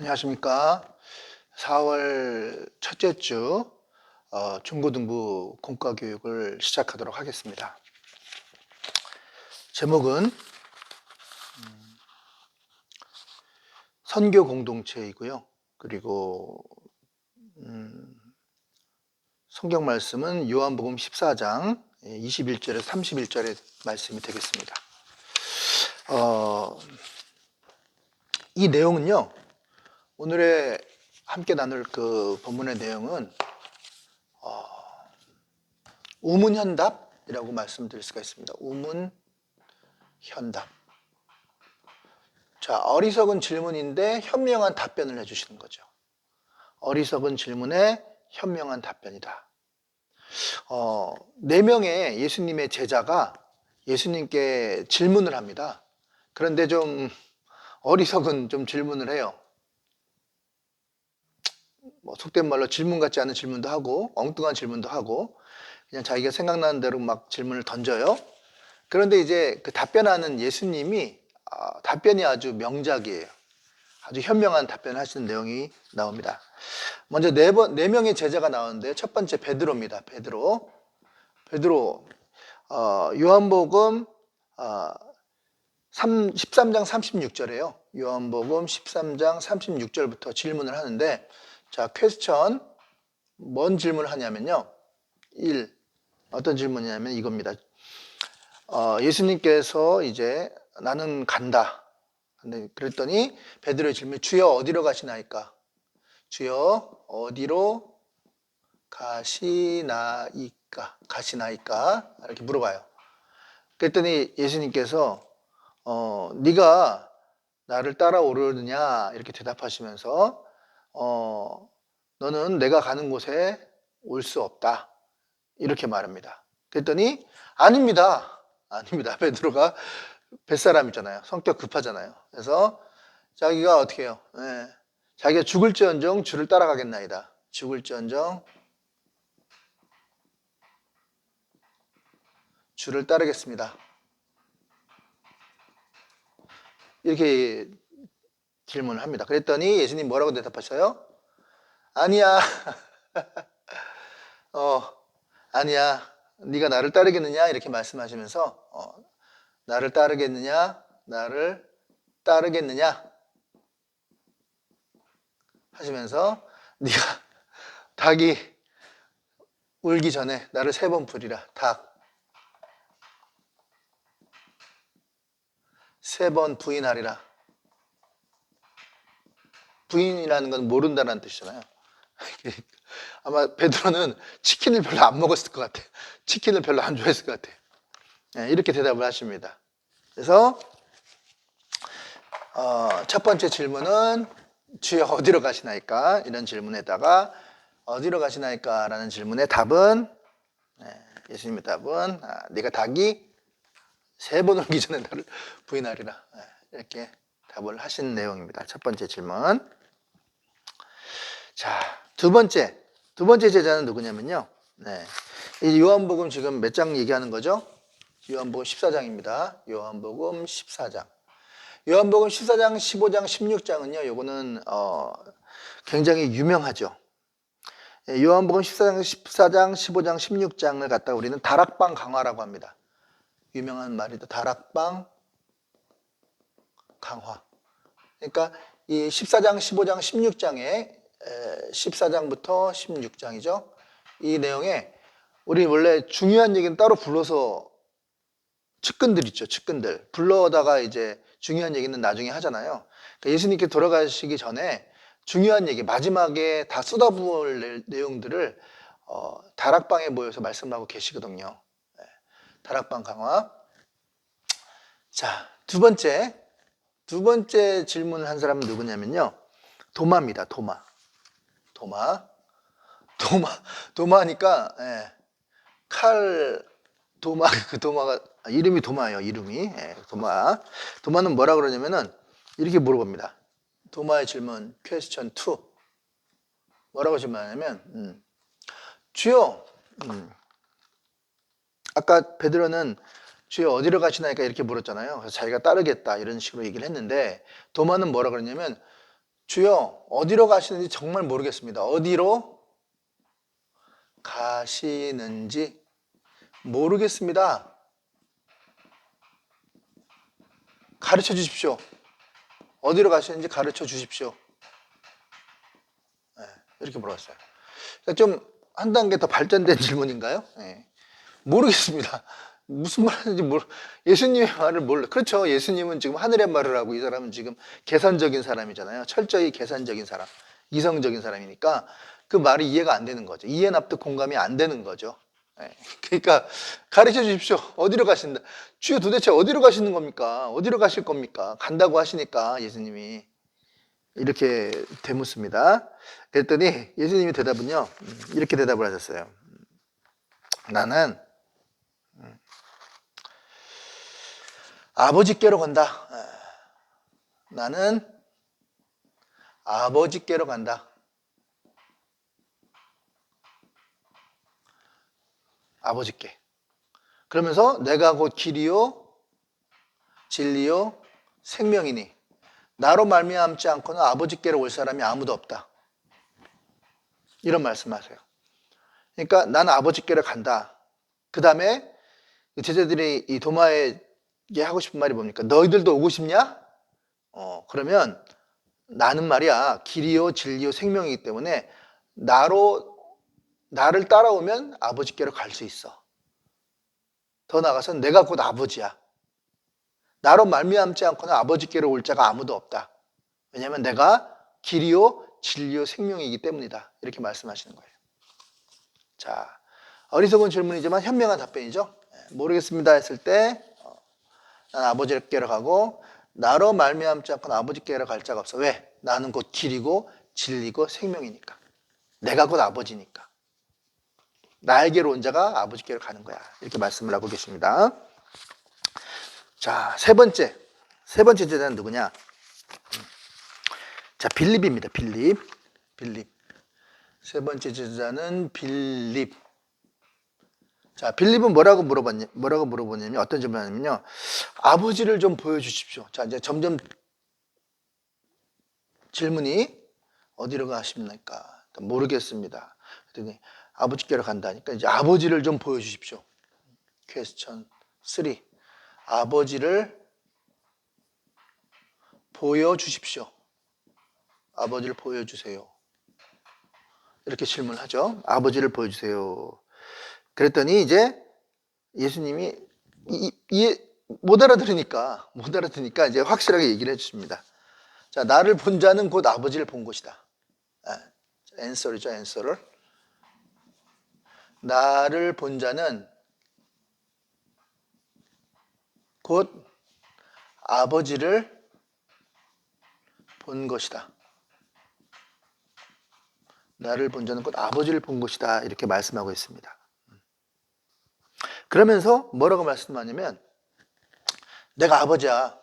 안녕하십니까. 4월 첫째 주 중고등부 공과교육을 시작하도록 하겠습니다. 제목은 선교 공동체이고요. 그리고 성경 말씀은 요한복음 14장 21절에서 31절의 말씀이 되겠습니다. 이 내용은요, 오늘의 함께 나눌 그 본문의 내용은 우문현답이라고 말씀드릴 수가 있습니다. 우문현답. 자, 어리석은 질문인데 현명한 답변을 해주시는 거죠. 어리석은 질문에 현명한 답변이다. 4명의 예수님의 제자가 예수님께 질문을 합니다. 그런데 좀 어리석은 좀 질문을 해요. 속된 말로 질문 같지 않은 질문도 하고 엉뚱한 질문도 하고 그냥 자기가 생각나는 대로 막 질문을 던져요. 그런데 이제 그 답변하는 예수님이 답변이 아주 명작이에요. 아주 현명한 답변을 하시는 내용이 나옵니다. 먼저 네 명의 제자가 나오는데 첫 번째 베드로입니다. 베드로 요한복음 13장 36절에요. 요한복음 13장 36절부터 질문을 하는데, 자, 퀘스천, 뭔 질문을 하냐면요. 1. 어떤 질문이냐면 이겁니다. 예수님께서 이제 나는 간다. 근데 그랬더니 베드로의 질문, 주여 어디로 가시나이까? 주여 어디로 가시나이까? 이렇게 물어봐요. 그랬더니 예수님께서 네가 나를 따라오르느냐 이렇게 대답하시면서 너는 내가 가는 곳에 올 수 없다 이렇게 말합니다. 그랬더니 아닙니다. 베드로가 뱃사람이잖아요. 성격 급하잖아요. 그래서 자기가 어떻게 해요? 자기가 죽을지언정 주를 따라가겠나이다. 죽을지언정 주를 따르겠습니다. 이렇게 질문을 합니다. 그랬더니 예수님 뭐라고 대답하셔요? 아니야. 아니야. 네가 나를 따르겠느냐? 이렇게 말씀하시면서 나를 따르겠느냐? 나를 따르겠느냐? 하시면서 네가 닭이 울기 전에 나를 3번 부리라. 닭 3번 부인하리라. 부인이라는 건 모른다는 뜻이잖아요. 아마 베드로는 치킨을 별로 안 먹었을 것 같아요. 치킨을 별로 안 좋아했을 것 같아요. 이렇게 대답을 하십니다. 그래서 첫 번째 질문은 주여 어디로 가시나이까? 이런 질문에다가 어디로 가시나이까? 라는 질문의 답은 예수님의 답은 네가 닭이 3번 울기 전에 나를 부인하리라. 이렇게 답을 하신 내용입니다. 첫 번째 질문. 자, 두 번째 제자는 누구냐면요. 이 요한복음 지금 몇 장 얘기하는 거죠? 요한복음 14장입니다. 요한복음 14장. 요한복음 14장, 15장, 16장은요. 요거는 굉장히 유명하죠. 요한복음 14장, 15장, 16장을 갖다 우리는 다락방 강화라고 합니다. 유명한 말이다. 다락방 강화. 그러니까 이 14장, 15장, 16장에 14장부터 16장이죠. 이 내용에 우리 원래 중요한 얘기는 따로 불러서 측근들 있죠. 측근들. 불러다가 이제 중요한 얘기는 나중에 하잖아요. 그러니까 예수님께 돌아가시기 전에 중요한 얘기, 마지막에 다 쏟아부을 내용들을 다락방에 모여서 말씀하고 계시거든요. 다락방 강화. 자, 두 번째 질문을 한 사람은 누구냐면요. 도마입니다. 도마니까 도마가 이름이 도마예요. 이름이 도마는 뭐라 그러냐면은 이렇게 물어봅니다. 도마의 질문 퀘스천 2 뭐라고 질문하냐면 주여 아까 베드로는 주여 어디로 가시나이까 이렇게 물었잖아요. 그래서 자기가 따르겠다 이런 식으로 얘기를 했는데 도마는 뭐라 그러냐면 주여 어디로 가시는지 정말 모르겠습니다. 어디로 가시는지 모르겠습니다. 가르쳐 주십시오. 어디로 가시는지 가르쳐 주십시오. 네, 이렇게 물어봤어요. 좀 한 단계 더 발전된 질문인가요? 네. 모르겠습니다. 무슨 말 하는지 예수님의 말을 몰라. 그렇죠. 예수님은 지금 하늘의 말을 하고 이 사람은 지금 계산적인 사람이잖아요. 철저히 계산적인 사람, 이성적인 사람이니까 그 말이 이해가 안 되는 거죠. 이해 납득 공감이 안 되는 거죠. 네. 그러니까 가르쳐 주십시오. 어디로 가신다. 주여 도대체 어디로 가시는 겁니까? 어디로 가실 겁니까? 간다고 하시니까 예수님이 이렇게 되묻습니다. 그랬더니 예수님이 대답은요, 이렇게 대답을 하셨어요. 나는 아버지께로 간다. 나는 아버지께로 간다. 아버지께. 그러면서 내가 곧 길이요 진리요 생명이니 나로 말미암지 않고는 아버지께로 올 사람이 아무도 없다. 이런 말씀하세요. 그러니까 나는 아버지께로 간다. 그 다음에 제자들이 이 도마에게 하고 싶은 말이 뭡니까? 너희들도 오고 싶냐? 그러면 나는 말이야 길이요 진리요 생명이기 때문에 나를 따라오면 아버지께로 갈 수 있어. 더 나아가서 내가 곧 아버지야. 나로 말미암지 않고는 아버지께로 올 자가 아무도 없다. 왜냐하면 내가 길이요 진리요 생명이기 때문이다. 이렇게 말씀하시는 거예요. 자, 어리석은 질문이지만 현명한 답변이죠. 모르겠습니다 했을 때 난 아버지께로 가고 나로 말미암지 않고는 아버지께로 갈 자가 없어. 왜? 나는 곧 길이고 진리고 생명이니까. 내가 곧 아버지니까. 나에게로 온 자가 아버지께로 가는 거야. 이렇게 말씀을 하고 계십니다. 자, 세 번째 제자는 누구냐? 자, 빌립입니다. 빌립. 세 번째 제자는 빌립. 자, 빌립은 뭐라고 물어보냐면 어떤 질문이냐면요. 아버지를 좀 보여주십시오. 자, 이제 점점 질문이 어디로 가십니까? 모르겠습니다. 그랬더니 아버지께로 간다니까 이제 아버지를 좀 보여주십시오. 퀘스천 3. 아버지를 보여주십시오. 아버지를 보여주세요. 이렇게 질문하죠. 아버지를 보여주세요. 그랬더니 이제 예수님이 못 알아들으니까 이제 확실하게 얘기를 해주십니다. 자, 나를 본 자는 곧 아버지를 본 것이다. 앤서르죠, 앤서를. 나를 본 자는 곧 아버지를 본 것이다. 나를 본 자는 곧 아버지를 본 것이다. 이렇게 말씀하고 있습니다. 그러면서 뭐라고 말씀하냐면 내가 아버지야.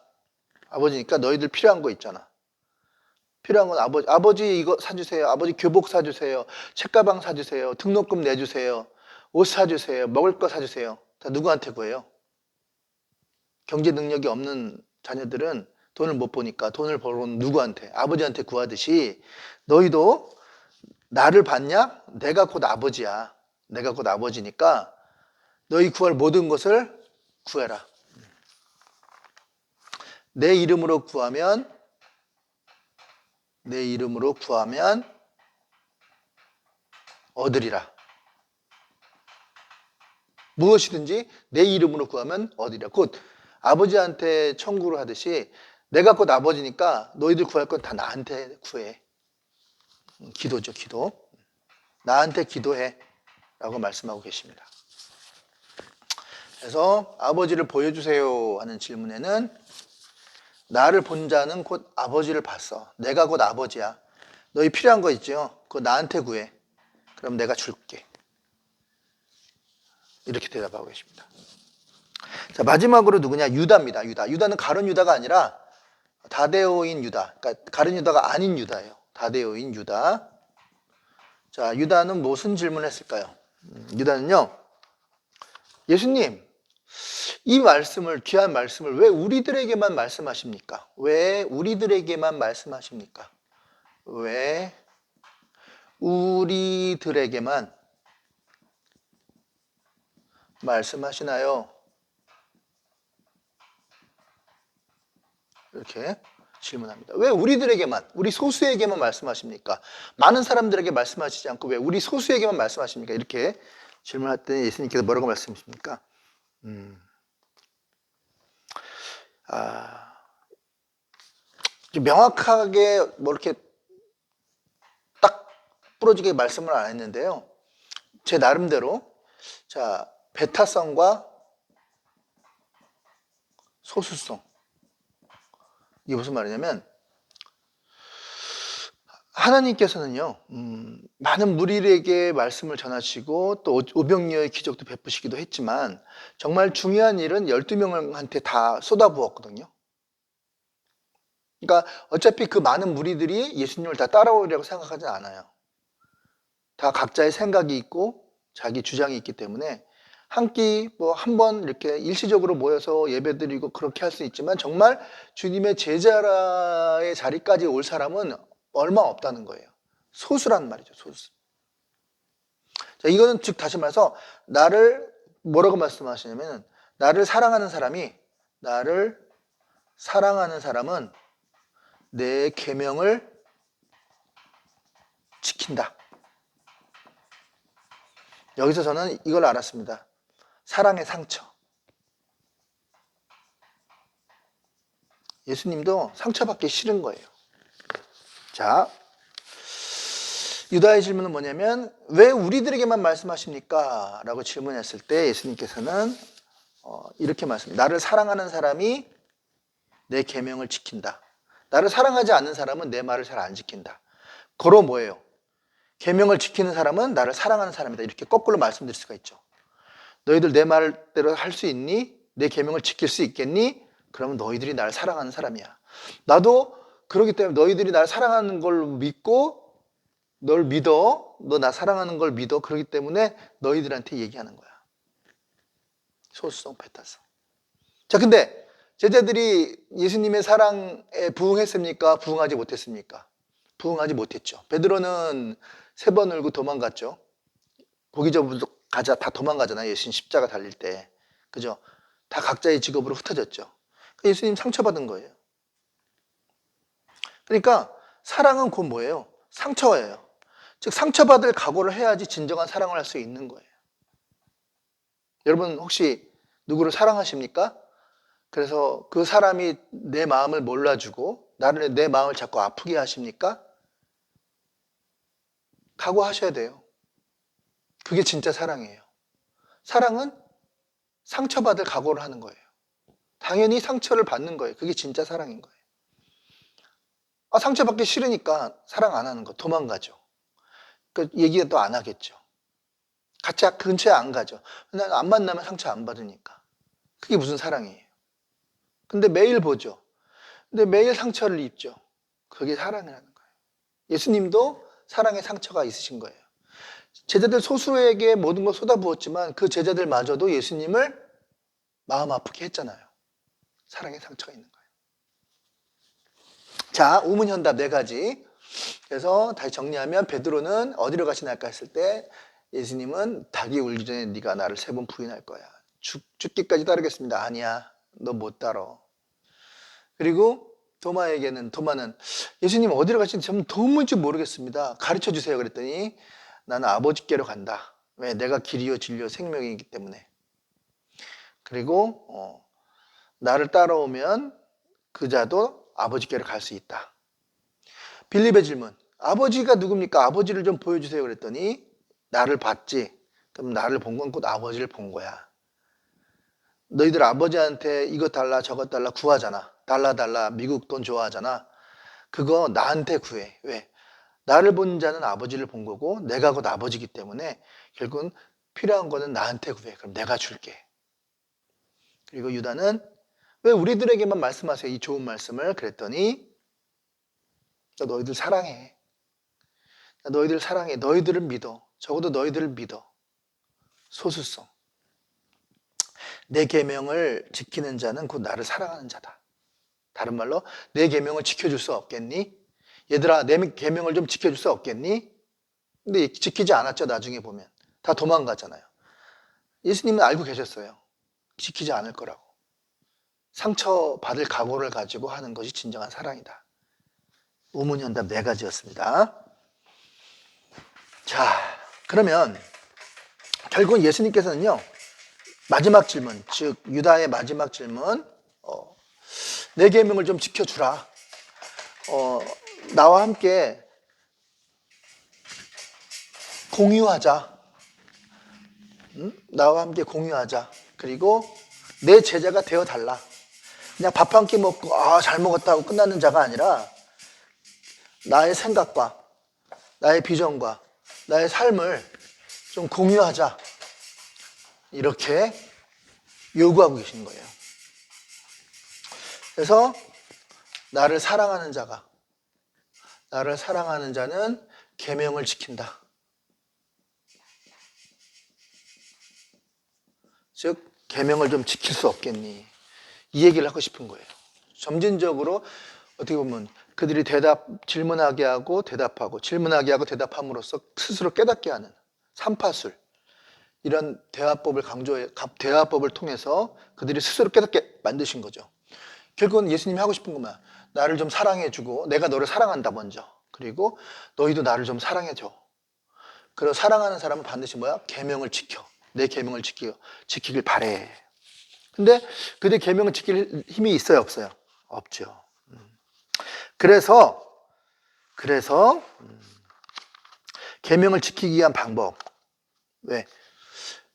아버지니까 너희들 필요한 거 있잖아. 필요한 건 아버지 이거 사주세요. 아버지 교복 사주세요. 책가방 사주세요. 등록금 내주세요. 옷 사주세요. 먹을 거 사주세요. 다 누구한테 구해요? 경제 능력이 없는 자녀들은 돈을 못 보니까 돈을 벌어 누구한테? 아버지한테 구하듯이 너희도 나를 봤냐? 내가 곧 아버지야. 내가 곧 아버지니까 너희 구할 모든 것을 구해라. 내 이름으로 구하면 얻으리라. 무엇이든지 내 이름으로 구하면 얻으리라. 곧 아버지한테 청구를 하듯이 내가 곧 아버지니까 너희들 구할 건 다 나한테 구해. 기도죠, 기도. 나한테 기도해. 라고 말씀하고 계십니다. 그래서 아버지를 보여주세요 하는 질문에는 나를 본 자는 곧 아버지를 봤어. 내가 곧 아버지야. 너희 필요한 거 있죠? 그거 나한테 구해. 그럼 내가 줄게. 이렇게 대답하고 계십니다. 자, 마지막으로 누구냐? 유다입니다. 유다는 가룟 유다가 아니라 다데오인 유다. 그러니까 가룟 유다가 아닌 유다예요. 다데오인 유다. 자, 유다는 무슨 질문을 했을까요? 유다는요. 예수님, 이 말씀을, 귀한 말씀을 왜 우리들에게만 말씀하십니까? 왜 우리들에게만 말씀하십니까? 왜 우리들에게만 말씀하시나요? 이렇게 질문합니다. 왜 우리들에게만, 우리 소수에게만 말씀하십니까? 많은 사람들에게 말씀하시지 않고 왜 우리 소수에게만 말씀하십니까? 이렇게 질문할 때 예수님께서 뭐라고 말씀하십니까? 명확하게 뭐 이렇게 딱 부러지게 말씀을 안 했는데요. 제 나름대로, 자, 배타성과 소수성. 이게 무슨 말이냐면, 하나님께서는요, 많은 무리에게 말씀을 전하시고 또 오병이어의 기적도 베푸시기도 했지만 정말 중요한 일은 12명한테 다 쏟아부었거든요. 그러니까 어차피 그 많은 무리들이 예수님을 다 따라오리라고 생각하지 않아요. 다 각자의 생각이 있고 자기 주장이 있기 때문에 한 끼 뭐 한 번 이렇게 일시적으로 모여서 예배드리고 그렇게 할 수 있지만 정말 주님의 제자의 자리까지 올 사람은 얼마 없다는 거예요. 소수란 말이죠, 소수. 자, 이거는 즉 다시 말해서 나를 뭐라고 말씀하시냐면 나를 사랑하는 사람은 내 계명을 지킨다. 여기서 저는 이걸 알았습니다. 사랑의 상처. 예수님도 상처받기 싫은 거예요. 자, 유다의 질문은 뭐냐면 왜 우리들에게만 말씀하십니까? 라고 질문했을 때 예수님께서는 이렇게 말씀합니다. 나를 사랑하는 사람이 내 계명을 지킨다. 나를 사랑하지 않는 사람은 내 말을 잘 안 지킨다. 그러 뭐예요? 계명을 지키는 사람은 나를 사랑하는 사람이다. 이렇게 거꾸로 말씀드릴 수가 있죠. 너희들 내 말대로 할 수 있니? 내 계명을 지킬 수 있겠니? 그러면 너희들이 나를 사랑하는 사람이야. 나도 그렇기 때문에 너희들이 나를 사랑하는 걸 믿고 널 믿어. 너 나 사랑하는 걸 믿어. 그렇기 때문에 너희들한테 얘기하는 거야. 소수성, 배타성. 자, 근데 제자들이 예수님의 사랑에 부응했습니까? 부응하지 못했습니까? 부응하지 못했죠. 베드로는 3번 울고 도망갔죠. 고기 잡으러 가자 다 도망가잖아요. 예수님 십자가 달릴 때. 그죠? 다 각자의 직업으로 흩어졌죠. 예수님 상처받은 거예요. 그러니까 사랑은 곧 뭐예요? 상처예요. 즉 상처받을 각오를 해야지 진정한 사랑을 할 수 있는 거예요. 여러분 혹시 누구를 사랑하십니까? 그래서 그 사람이 내 마음을 몰라주고 나를 내 마음을 자꾸 아프게 하십니까? 각오하셔야 돼요. 그게 진짜 사랑이에요. 사랑은 상처받을 각오를 하는 거예요. 당연히 상처를 받는 거예요. 그게 진짜 사랑인 거예요. 상처받기 싫으니까 사랑 안 하는 거, 도망가죠. 그 얘기가 또 안 하겠죠. 같이 근처에 안 가죠. 난 안 만나면 상처 안 받으니까. 그게 무슨 사랑이에요. 근데 매일 보죠. 근데 매일 상처를 입죠. 그게 사랑이라는 거예요. 예수님도 사랑의 상처가 있으신 거예요. 제자들 소수에게 모든 걸 쏟아부었지만 그 제자들마저도 예수님을 마음 아프게 했잖아요. 사랑의 상처가 있는 거예요. 자, 우문현답 4가지. 그래서 다시 정리하면 베드로는 어디로 가시나까 했을 때 예수님은 닭이 울기 전에 네가 나를 3번 부인할 거야. 죽기까지 따르겠습니다. 아니야. 너 못 따러. 그리고 도마는 예수님 어디로 가시는지 전 도무지 모르겠습니다. 가르쳐 주세요. 그랬더니 나는 아버지께로 간다. 왜? 내가 길이요 진리요 생명이기 때문에. 그리고 나를 따라오면 그자도 아버지께로 갈 수 있다. 빌립의 질문. 아버지가 누굽니까? 아버지를 좀 보여주세요. 그랬더니 나를 봤지. 그럼 나를 본 건 곧 아버지를 본 거야. 너희들 아버지한테 이것 달라 저것 달라 구하잖아. 달라 미국 돈 좋아하잖아. 그거 나한테 구해. 왜? 나를 본 자는 아버지를 본 거고 내가 곧 아버지이기 때문에 결국은 필요한 거는 나한테 구해. 그럼 내가 줄게. 그리고 유다는 왜 우리들에게만 말씀하세요? 이 좋은 말씀을. 그랬더니 나 너희들 사랑해. 나 너희들 사랑해. 너희들을 믿어. 적어도 너희들을 믿어. 소수성. 내 계명을 지키는 자는 곧 나를 사랑하는 자다. 다른 말로 내 계명을 지켜줄 수 없겠니? 얘들아 내 계명을 좀 지켜줄 수 없겠니? 근데 지키지 않았죠. 나중에 보면 다 도망가잖아요. 예수님은 알고 계셨어요. 지키지 않을 거라고. 상처받을 각오를 가지고 하는 것이 진정한 사랑이다. 우문현답 4가지였습니다. 자, 그러면 결국은 예수님께서는요, 마지막 질문, 즉 유다의 마지막 질문, 내 계명을 좀 지켜주라. 나와 함께 공유하자. 나와 함께 공유하자. 그리고 내 제자가 되어달라. 그냥 밥 한 끼 먹고 잘 먹었다 고 끝나는 자가 아니라 나의 생각과 나의 비전과 나의 삶을 좀 공유하자. 이렇게 요구하고 계신 거예요. 그래서 나를 사랑하는 자는 계명을 지킨다. 즉 계명을 좀 지킬 수 없겠니? 이 얘기를 하고 싶은 거예요. 점진적으로 어떻게 보면 그들이 질문하게 하고 대답하고 질문하게 하고 대답함으로써 스스로 깨닫게 하는 삼파술, 이런 대화법을 통해서 그들이 스스로 깨닫게 만드신 거죠. 결국은 예수님이 하고 싶은 것만, 나를 좀 사랑해주고 내가 너를 사랑한다 먼저. 그리고 너희도 나를 좀 사랑해줘. 그리고 사랑하는 사람은 반드시 뭐야? 계명을 지켜. 내 계명을 지키길 바래. 근데 그들 계명을 지킬 힘이 있어요, 없어요? 없죠. 그래서 계명을 지키기 위한 방법. 왜?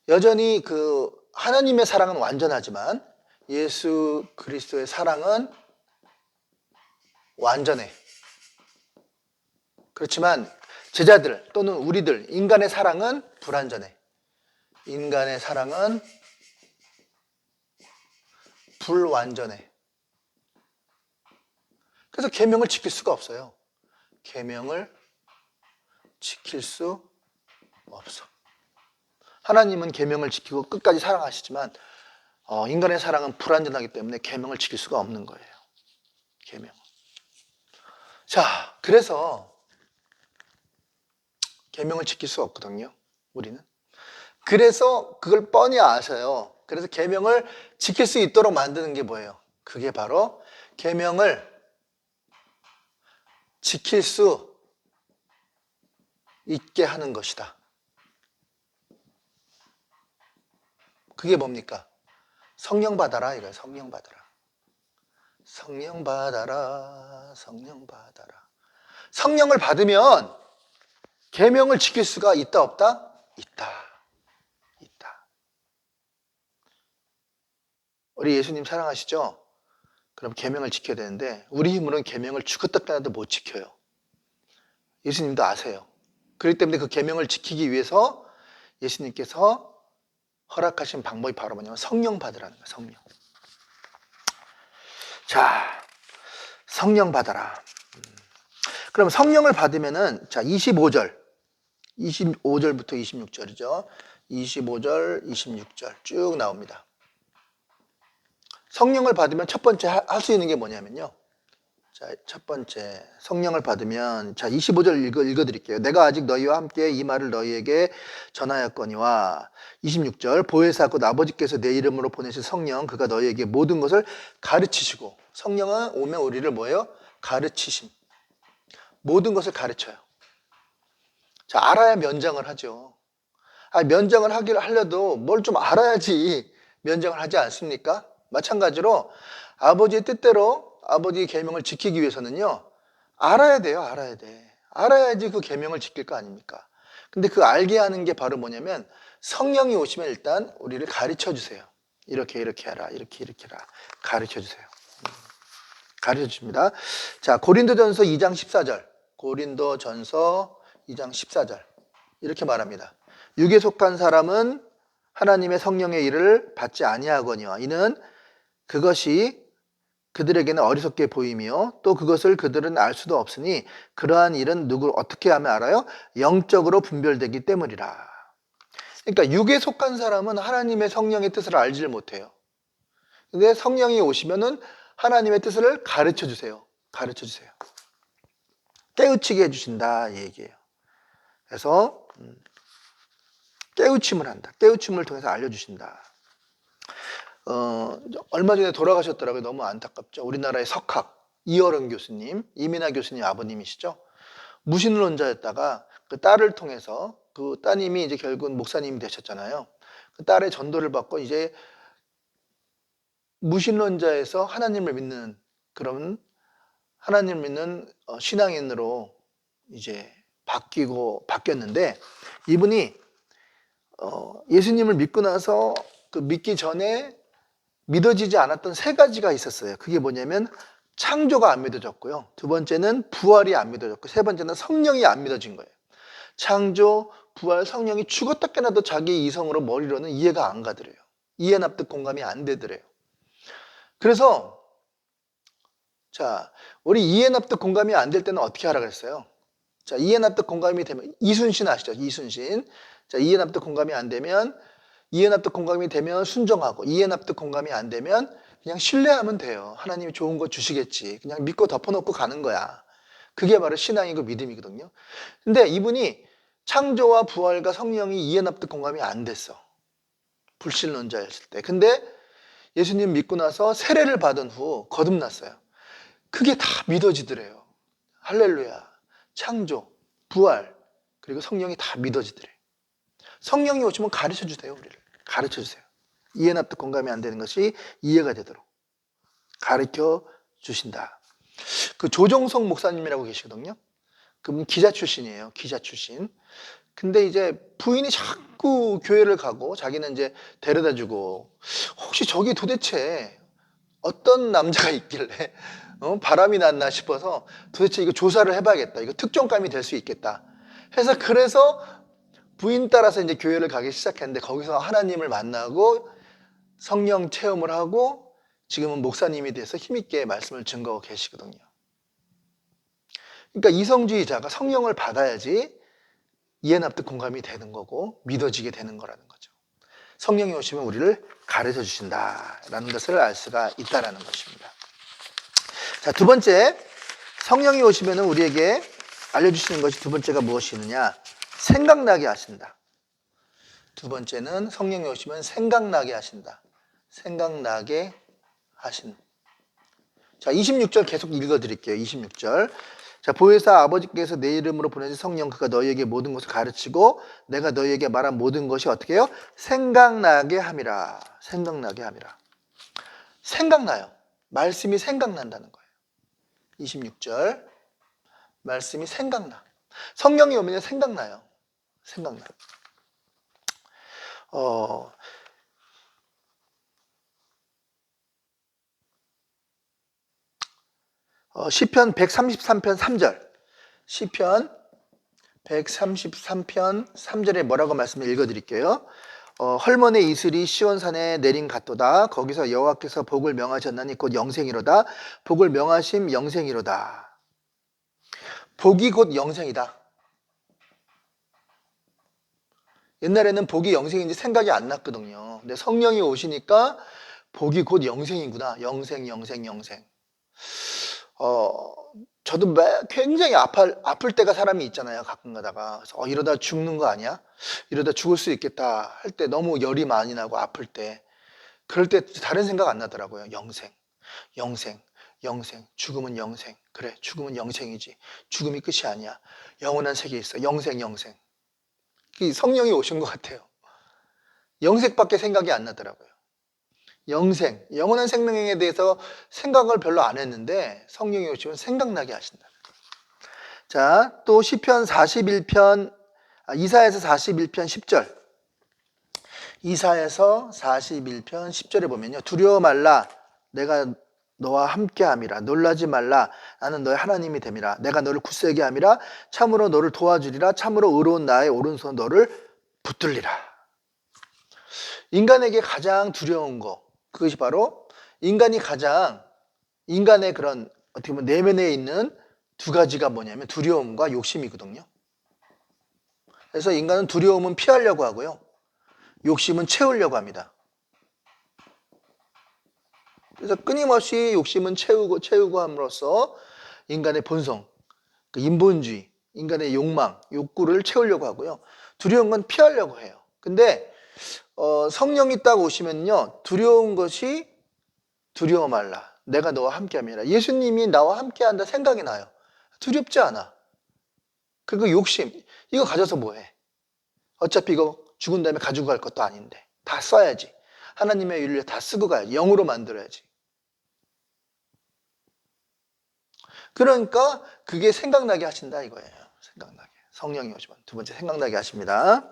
여전히 그 하나님의 사랑은 완전하지만 예수 그리스도의 사랑은 완전해. 그렇지만 제자들 또는 우리들, 인간의 사랑은 불완전해. 인간의 사랑은 불완전해. 그래서 계명을 지킬 수가 없어요. 계명을 지킬 수 없어. 하나님은 계명을 지키고 끝까지 사랑하시지만 인간의 사랑은 불완전하기 때문에 계명을 지킬 수가 없는 거예요. 계명. 자, 그래서 계명을 지킬 수 없거든요. 우리는. 그래서 그걸 뻔히 아셔요. 그래서 계명을 지킬 수 있도록 만드는 게 뭐예요? 그게 바로 계명을 지킬 수 있게 하는 것이다. 그게 뭡니까? 성령 받아라 이거예요. 성령 받아라. 성령 받아라. 성령 받아라. 성령을 받으면 계명을 지킬 수가 있다 없다? 있다. 있다. 우리 예수님 사랑하시죠? 그럼 계명을 지켜야 되는데 우리 힘으로는 계명을 죽었다 깨나도 못 지켜요. 예수님도 아세요. 그렇기 때문에 그 계명을 지키기 위해서 예수님께서 허락하신 방법이 바로 뭐냐면 성령 받으라는 거예요. 성령. 자, 성령 받아라. 그럼 성령을 받으면은 자 25절부터 26절이죠. 25절, 26절 쭉 나옵니다. 성령을 받으면 첫 번째 할 수 있는 게 뭐냐면요. 자, 첫 번째 성령을 받으면 자 25절 읽어드릴게요. 내가 아직 너희와 함께 이 말을 너희에게 전하였거니와 26절 보혜사 곧 아버지께서 내 이름으로 보내실 성령 그가 너희에게 모든 것을 가르치시고 성령은 오면 우리를 뭐예요? 가르치심. 모든 것을 가르쳐요. 자, 알아야 면장을 하죠. 면장을 하려도 뭘 좀 알아야지 면장을 하지 않습니까? 마찬가지로 아버지의 뜻대로 아버지의 계명을 지키기 위해서는요. 알아야 돼요. 알아야 돼. 알아야지 그 계명을 지킬 거 아닙니까? 근데 그 알게 하는 게 바로 뭐냐면 성령이 오시면 일단 우리를 가르쳐 주세요. 이렇게 해라. 이렇게 해라. 가르쳐 주세요. 가르쳐 줍니다. 자, 고린도전서 2장 14절. 고린도전서 2장 14절. 이렇게 말합니다. 육에 속한 사람은 하나님의 성령의 일을 받지 아니하거니와 이는 그것이 그들에게는 어리석게 보이며 또 그것을 그들은 알 수도 없으니 그러한 일은 누구를 어떻게 하면 알아요? 영적으로 분별되기 때문이라. 그러니까 육에 속한 사람은 하나님의 성령의 뜻을 알지를 못해요. 근데 성령이 오시면은 하나님의 뜻을 가르쳐 주세요. 가르쳐 주세요. 깨우치게 해주신다 이 얘기예요. 그래서 깨우침을 한다. 깨우침을 통해서 알려주신다. 얼마 전에 돌아가셨더라고요. 너무 안타깝죠. 우리나라의 석학 이어른 교수님, 이민아 교수님 아버님이시죠. 무신론자였다가 그 딸을 통해서 그 따님이 이제 결국은 목사님이 되셨잖아요. 그 딸의 전도를 받고 이제 무신론자에서 하나님을 믿는 그런 하나님을 믿는 신앙인으로 이제 바뀌었는데 이분이 예수님을 믿고 나서 그 믿기 전에 믿어지지 않았던 세 가지가 있었어요. 그게 뭐냐면 창조가 안 믿어졌고요. 두 번째는 부활이 안 믿어졌고 세 번째는 성령이 안 믿어진 거예요. 창조, 부활, 성령이 죽었다 깨나도 자기 이성으로 머리로는 이해가 안 가더래요. 이해 납득 공감이 안 되더래요. 그래서 자, 우리 이해 납득 공감이 안 될 때는 어떻게 하라 그랬어요? 자, 이해 납득 공감이 되면 이순신 아시죠? 이순신. 자, 이해 납득 공감이 안 되면 이해 납득 공감이 되면 순종하고 이해 납득 공감이 안 되면 그냥 신뢰하면 돼요. 하나님이 좋은 거 주시겠지. 그냥 믿고 덮어놓고 가는 거야. 그게 바로 신앙이고 믿음이거든요. 근데 이분이 창조와 부활과 성령이 이해 납득 공감이 안 됐어. 불신론자였을 때. 근데 예수님 믿고 나서 세례를 받은 후 거듭났어요. 그게 다 믿어지더래요. 할렐루야. 창조, 부활, 그리고 성령이 다 믿어지더래요. 성령이 오시면 가르쳐 주세요. 우리를 가르쳐 주세요. 이해 납득 공감이 안 되는 것이 이해가 되도록 가르쳐 주신다. 그 조정석 목사님이라고 계시거든요. 그분 기자 출신이에요. 기자 출신. 근데 이제 부인이 자꾸 교회를 가고 자기는 이제 데려다 주고 혹시 저기 도대체 어떤 남자가 있길래 바람이 났나 싶어서 도대체 이거 조사를 해봐야겠다. 이거 특종감이 될 수 있겠다. 그래서 부인 따라서 이제 교회를 가기 시작했는데 거기서 하나님을 만나고 성령 체험을 하고 지금은 목사님이 돼서 힘있게 말씀을 증거하고 계시거든요. 그러니까 이성주의자가 성령을 받아야지 이해 납득 공감이 되는 거고 믿어지게 되는 거라는 거죠. 성령이 오시면 우리를 가르쳐 주신다라는 것을 알 수가 있다라는 것입니다. 자, 두 번째, 성령이 오시면 우리에게 알려주시는 것이 두 번째가 무엇이느냐? 생각나게 하신다. 두 번째는 성령이 오시면 생각나게 하신다. 생각나게 하신. 자, 26절 계속 읽어드릴게요. 26절. 자, 보혜사 아버지께서 내 이름으로 보내신 성령 그가 너희에게 모든 것을 가르치고 내가 너희에게 말한 모든 것이 어떻게 해요? 생각나게 함이라. 생각나게 함이라. 생각나요. 말씀이 생각난다는 거예요. 26절. 말씀이 생각나. 성령이 오면 생각나요. 생각나. 시편 133편 3절. 시편 133편 3절에 뭐라고 말씀을 읽어드릴게요. 헐몬의 이슬이 시온산에 내린 같도다. 거기서 여호와께서 복을 명하셨나니 곧 영생이로다. 복을 명하심 영생이로다. 복이 곧 영생이다. 옛날에는 복이 영생인지 생각이 안 났거든요. 근데 성령이 오시니까 복이 곧 영생이구나. 영생. 저도 굉장히 아플 때가 사람이 있잖아요. 가끔 가다가. 그래서 이러다 죽는 거 아니야? 이러다 죽을 수 있겠다 할 때 너무 열이 많이 나고 아플 때. 그럴 때 다른 생각 안 나더라고요. 영생. 죽음은 영생. 그래, 죽음은 영생이지. 죽음이 끝이 아니야. 영원한 세계에 있어. 영생. 성령이 오신 것 같아요. 영생밖에 생각이 안 나더라고요. 영생, 영원한 생명에 대해서 생각을 별로 안 했는데 성령이 오시면 생각나게 하신다. 자, 또 시편 41편, 이사야서 41편 10절. 이사야서 41편 10절에 보면요. 두려워 말라. 내가 너와 함께함이라. 놀라지 말라. 나는 너의 하나님이 됨이라. 내가 너를 굳세게 함이라. 참으로 너를 도와주리라. 참으로 의로운 나의 오른손 너를 붙들리라. 인간에게 가장 두려운 거, 그것이 바로 인간의 그런 어떻게 보면 내면에 있는 두 가지가 뭐냐면 두려움과 욕심이거든요. 그래서 인간은 두려움은 피하려고 하고요. 욕심은 채우려고 합니다. 그래서 끊임없이 욕심은 채우고 함으로써 인간의 본성, 그 인본주의, 인간의 욕망, 욕구를 채우려고 하고요. 두려운 건 피하려고 해요. 근데 성령이 딱 오시면요, 두려운 것이 두려워 말라. 내가 너와 함께함이라. 예수님이 나와 함께한다 생각이 나요. 두렵지 않아. 그리고 욕심, 이거 가져서 뭐해? 어차피 이거 죽은 다음에 가지고 갈 것도 아닌데 다 써야지. 하나님의 윤리를 다 쓰고 가야지. 영으로 만들어야지. 그러니까 그게 생각나게 하신다 이거예요. 생각나게. 성령이 오시면 두 번째 생각나게 하십니다.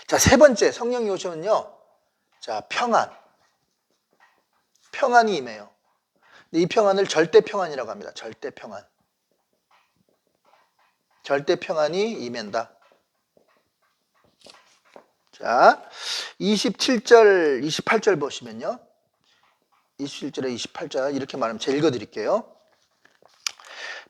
자, 세 번째 성령이 오시면요, 자, 평안이 임해요. 이 평안을 절대 평안이라고 합니다. 절대 평안. 절대 평안이 임한다. 자, 27절, 28절 보시면요. 27절에 28절 이렇게 말하면 제가 읽어드릴게요.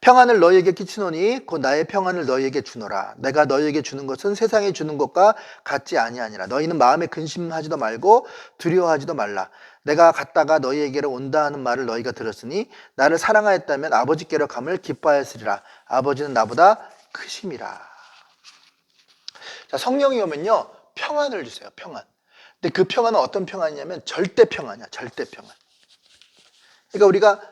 평안을 너희에게 끼치노니 곧 나의 평안을 너희에게 주노라. 내가 너희에게 주는 것은 세상에 주는 것과 같지 아니하니라. 너희는 마음에 근심하지도 말고 두려워하지도 말라. 내가 갔다가 너희에게로 온다 하는 말을 너희가 들었으니 나를 사랑하였다면 아버지께로 감을 기뻐하였으리라. 아버지는 나보다 크심이라. 자, 성령이 오면요, 평안을 주세요. 평안. 근데 그 평안은 어떤 평안이냐면 절대 평안이야. 절대 평안. 그러니까 우리가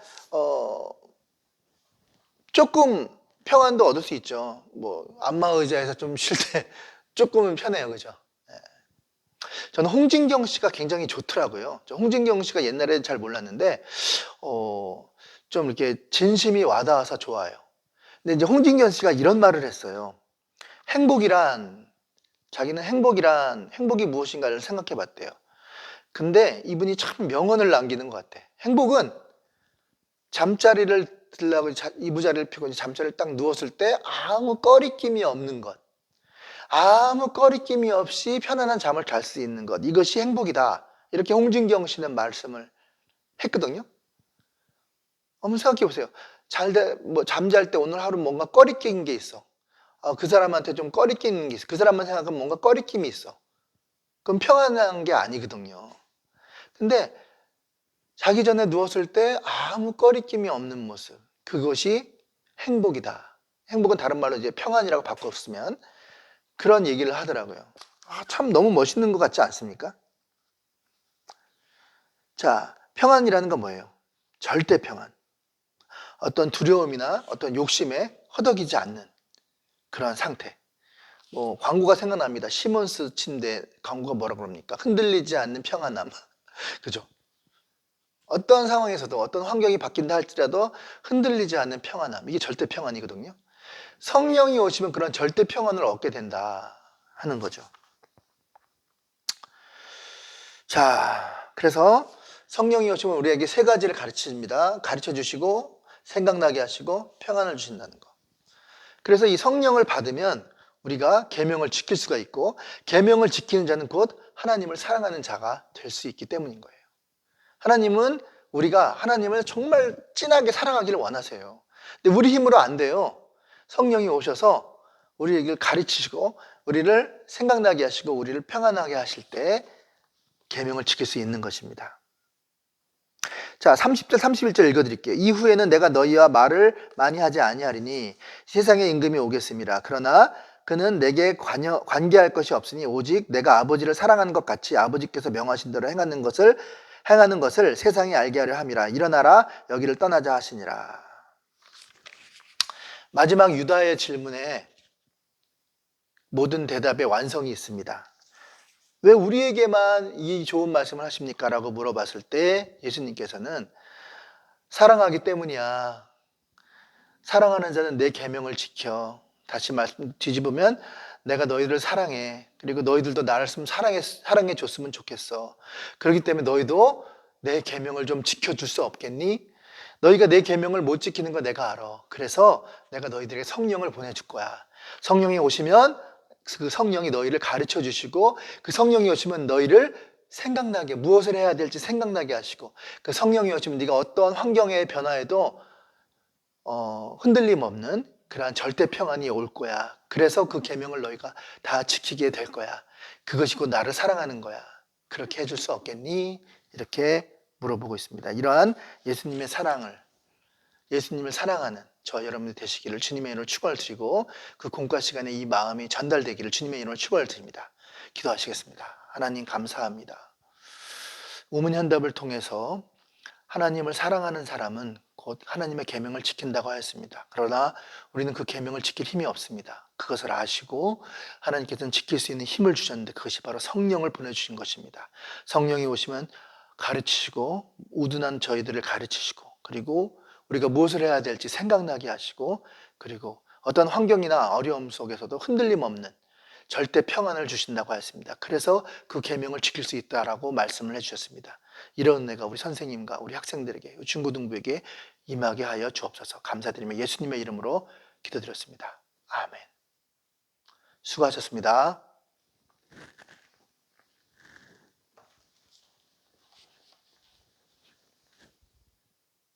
조금 평안도 얻을 수 있죠. 뭐 안마 의자에서 좀 쉴 때 조금은 편해요, 그죠? 네. 저는 홍진경 씨가 굉장히 좋더라고요. 홍진경 씨가 옛날에 잘 몰랐는데 좀 이렇게 진심이 와닿아서 좋아요. 근데 이제 홍진경 씨가 이런 말을 했어요. 자기는 행복이 무엇인가를 생각해 봤대요. 근데 이분이 참 명언을 남기는 것 같아. 행복은 잠자리를 들라고 이부자리를 펴고 잠자리를 딱 누웠을 때 아무 꺼리낌이 없는 것, 아무 꺼리낌이 없이 편안한 잠을 잘 수 있는 것, 이것이 행복이다. 이렇게 홍진경 씨는 말씀을 했거든요. 한번 생각해 보세요. 잠잘 때 오늘 하루 뭔가 꺼리낀 게 있어. 그 사람한테 좀 꺼리끼는 게 있어. 그 사람만 생각하면 뭔가 꺼리낌이 있어. 그럼 평안한 게 아니거든요. 근데 자기 전에 누웠을 때 아무 꺼리낌이 없는 모습, 그것이 행복이다. 행복은 다른 말로 이제 평안이라고 바꿨으면 그런 얘기를 하더라고요. 참 너무 멋있는 것 같지 않습니까? 자, 평안이라는 건 뭐예요? 절대 평안. 어떤 두려움이나 어떤 욕심에 허덕이지 않는 그런 상태. 뭐 광고가 생각납니다. 시몬스 침대 광고가 뭐라고 그럽니까? 흔들리지 않는 평안함. 그죠? 어떤 상황에서도 어떤 환경이 바뀐다 할지라도 흔들리지 않는 평안함, 이게 절대 평안이거든요. 성령이 오시면 그런 절대 평안을 얻게 된다 하는 거죠. 자, 그래서 성령이 오시면 우리에게 세 가지를 가르칩니다. 가르쳐 주시고 생각나게 하시고 평안을 주신다는 거. 그래서 이 성령을 받으면 우리가 계명을 지킬 수가 있고, 계명을 지키는 자는 곧 하나님을 사랑하는 자가 될 수 있기 때문인 거예요. 하나님은 우리가 하나님을 정말 진하게 사랑하기를 원하세요. 근데 우리 힘으로 안 돼요. 성령이 오셔서 우리에게 가르치시고 우리를 생각나게 하시고 우리를 평안하게 하실 때 계명을 지킬 수 있는 것입니다. 자, 30절 31절 읽어드릴게요. 이후에는 내가 너희와 말을 많이 하지 아니하리니 세상에 임금이 오겠습니다. 그러나 그는 내게 관계할 것이 없으니 오직 내가 아버지를 사랑하는 것 같이 아버지께서 명하신 대로 행하는 것을 세상이 알게 하려 함이라. 일어나라 여기를 떠나자 하시니라. 마지막 유다의 질문에 모든 대답의 완성이 있습니다. 왜 우리에게만 이 좋은 말씀을 하십니까? 라고 물어봤을 때 예수님께서는 사랑하기 때문이야. 사랑하는 자는 내 계명을 지켜. 다시 말씀 뒤집으면 내가 너희들을 사랑해. 그리고 너희들도 나를 사랑해 줬으면 좋겠어. 그렇기 때문에 너희도 내 계명을 좀 지켜줄 수 없겠니? 너희가 내 계명을 못 지키는 거 내가 알아. 그래서 내가 너희들에게 성령을 보내줄 거야. 성령이 오시면 그 성령이 너희를 가르쳐 주시고, 그 성령이 오시면 너희를 생각나게, 무엇을 해야 될지 생각나게 하시고, 그 성령이 오시면 네가 어떤 환경의 변화에도 흔들림 없는 그러한 절대 평안이 올 거야. 그래서 그 계명을 너희가 다 지키게 될 거야. 그것이 곧 나를 사랑하는 거야. 그렇게 해줄 수 없겠니? 이렇게 물어보고 있습니다. 이러한 예수님을 사랑하는 저 여러분들 되시기를 주님의 이름으로 축원을 드리고 그 공과 시간에 이 마음이 전달되기를 주님의 이름으로 축원을 드립니다. 기도하시겠습니다. 하나님 감사합니다. 우문현답을 통해서 하나님을 사랑하는 사람은 곧 하나님의 계명을 지킨다고 하였습니다. 그러나 우리는 그 계명을 지킬 힘이 없습니다. 그것을 아시고 하나님께서는 지킬 수 있는 힘을 주셨는데 그것이 바로 성령을 보내주신 것입니다. 성령이 오시면 가르치시고 우둔한 저희들을 가르치시고 그리고 우리가 무엇을 해야 될지 생각나게 하시고 그리고 어떤 환경이나 어려움 속에서도 흔들림 없는 절대 평안을 주신다고 하였습니다. 그래서 그 계명을 지킬 수 있다라고 말씀을 해주셨습니다. 이런 은혜가 우리 선생님과 우리 학생들에게 중고등부에게 임하게 하여 주옵소서. 감사드리며 예수님의 이름으로 기도드렸습니다. 아멘. 수고하셨습니다.